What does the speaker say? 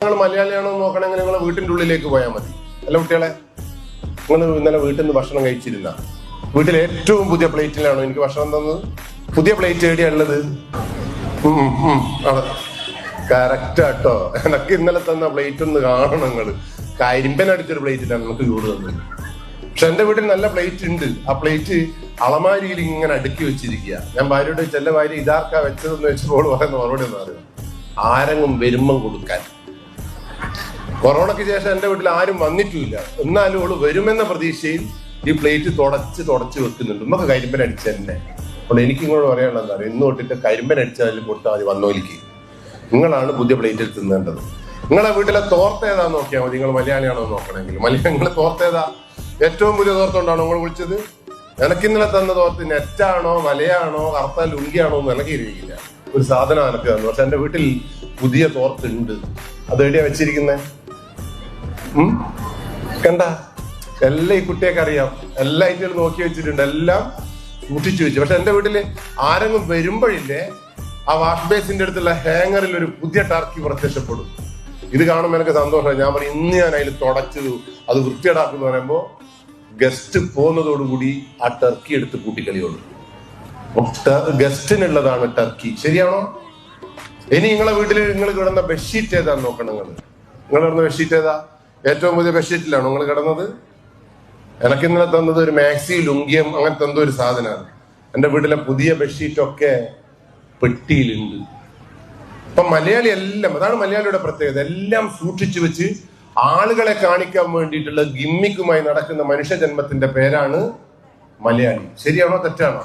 നിങ്ങൾ മലയാളിയാണോ നോക്കണമെങ്കിൽ നിങ്ങളെ വീട്ടിന്റെ ഉള്ളിലേക്ക് പോയാൽ മതി. അല്ല കുട്ടികളെ, നിങ്ങൾ ഇന്നലെ വീട്ടിൽ നിന്ന് ഭക്ഷണം കഴിച്ചിരുന്ന വീട്ടിൽ ഏറ്റവും പുതിയ പ്ലേറ്റിലാണോ എനിക്ക് ഭക്ഷണം തന്നത്? പുതിയ പ്ലേറ്റ് എവിടെയാ ഉള്ളത്? കറക്റ്റ് ആട്ടോ. എനക്ക് ഇന്നലെ തന്ന പ്ലേറ്റ് ഒന്ന് കാണണം. നിങ്ങള് കരിമ്പനടിച്ചൊരു പ്ലേറ്റിലാണ് നമുക്ക് ചൂട് തന്നത്. പക്ഷെ എന്റെ വീട്ടിൽ നല്ല പ്ലേറ്റ് ഉണ്ട്. ആ പ്ലേറ്റ് അളമാരിയിൽ ഇങ്ങനെ അടുക്കി വെച്ചിരിക്കുക. ഞാൻ ഭാര്യയോട് ചെല്ല ഭാര്യ ഇതാർക്കാ വെച്ചതെന്ന് വെച്ചപ്പോൾ പറയുന്ന മറുപടി എന്ന് പറയുന്നത് ആരെങ്കിലും വരുമ്പം കൊടുക്കാൻ. കൊറോണയ്ക്ക് ശേഷം എന്റെ വീട്ടിൽ ആരും വന്നിട്ടുമില്ല. എന്നാലും അവള് വരുമെന്ന പ്രതീക്ഷയിൽ ഈ പ്ലേറ്റ് തുടച്ച് വെക്കുന്നുണ്ട്. നമുക്ക് കരിമ്പൻ അടിച്ച തന്നെ. അപ്പോൾ എനിക്ക് ഇങ്ങോട്ട് പറയാനുള്ളത് എന്താ പറയുക, ഇന്ന് തൊട്ടിട്ട് കരിമ്പൻ അടിച്ചാൽ കൊടുത്താൽ മതി വന്നോലിക്ക്. നിങ്ങളാണ് പുതിയ പ്ലേറ്റിൽ തിന്നേണ്ടത്. നിങ്ങളെ വീട്ടിലെ തോർത്ത് ഏതാന്ന് നോക്കിയാൽ മതി. നിങ്ങൾ മലയാളിയാണോ നോക്കണമെങ്കിൽ നിങ്ങളെ തോർത്ത് ഏതാ? ഏറ്റവും പുതിയ തോർത്തുകൊണ്ടാണോ നിങ്ങൾ വിളിച്ചത്? എനിക്ക് ഇന്നലെ തന്ന തോർത്ത് നെറ്റാണോ വലയാണോ കറുത്ത ലുങ്കിയാണോ എന്ന് എനിക്ക് ഇരിക്കില്ല. ഒരു സാധനം എനിക്ക് തന്നു. പക്ഷെ എന്റെ വീട്ടിൽ പുതിയ തോർത്തുണ്ട്. അത് എവിടെയാ വെച്ചിരിക്കുന്നേ? കണ്ട, എല്ലാം ഈ കുട്ടിയൊക്കെ അറിയാം. എല്ലാ ഐറ്റുകളും നോക്കി വെച്ചിട്ടുണ്ട്, എല്ലാം സൂക്ഷിച്ചു വെച്ചു. പക്ഷെ എന്റെ വീട്ടില് ആരെങ്കിലും വരുമ്പോഴില്ലേ, ആ വാഷ് ബേസിന്റെ അടുത്തുള്ള ഹാങ്ങറിൽ ഒരു പുതിയ ടർക്കി പ്രത്യക്ഷപ്പെടും. ഇത് കാണുമ്പോൾ എനിക്ക് സന്തോഷമായി. ഞാൻ പറയും ഇന്ന് ഞാൻ അതിൽ തുടച്ചു അത് വൃത്തിയേടാക്കുന്നു പറയുമ്പോ ഗസ്റ്റ് പോകുന്നതോടുകൂടി ആ ടർക്കി എടുത്ത് കൂട്ടിക്കളിയുള്ളൂ. ഗസ്റ്റിനുള്ളതാണ് ടർക്കി. ശരിയാണോ? ഇനി നിങ്ങളെ വീട്ടിൽ നിങ്ങൾ കിടന്ന ബെഡ്ഷീറ്റ് ഏതാന്ന് നോക്കണം. നിങ്ങൾ കിടന്ന ബെഡ്ഷീറ്റ് ഏതാ? ഏറ്റവും പുതിയ ബെഡ്ഷീറ്റിലാണോ നിങ്ങൾ കിടന്നത്? എനിക്ക് ഇന്നലെ തന്നത് ഒരു മാക്സി ലുങ്കിയം അങ്ങനത്തെ എന്തോ ഒരു സാധനമാണ്. എന്റെ വീട്ടിലെ പുതിയ ബെഡ്ഷീറ്റൊക്കെ പെട്ടിയിലുണ്ട്. അപ്പൊ മലയാളി എല്ലാം, അതാണ് മലയാളിയുടെ പ്രത്യേകത, എല്ലാം സൂക്ഷിച്ചു വെച്ച് ആളുകളെ കാണിക്കാൻ വേണ്ടിയിട്ടുള്ള ഗിമ്മിക്കുമായി നടക്കുന്ന മനുഷ്യജന്മത്തിന്റെ പേരാണ് മലയാളി. ശരിയാണോ തെറ്റാണോ?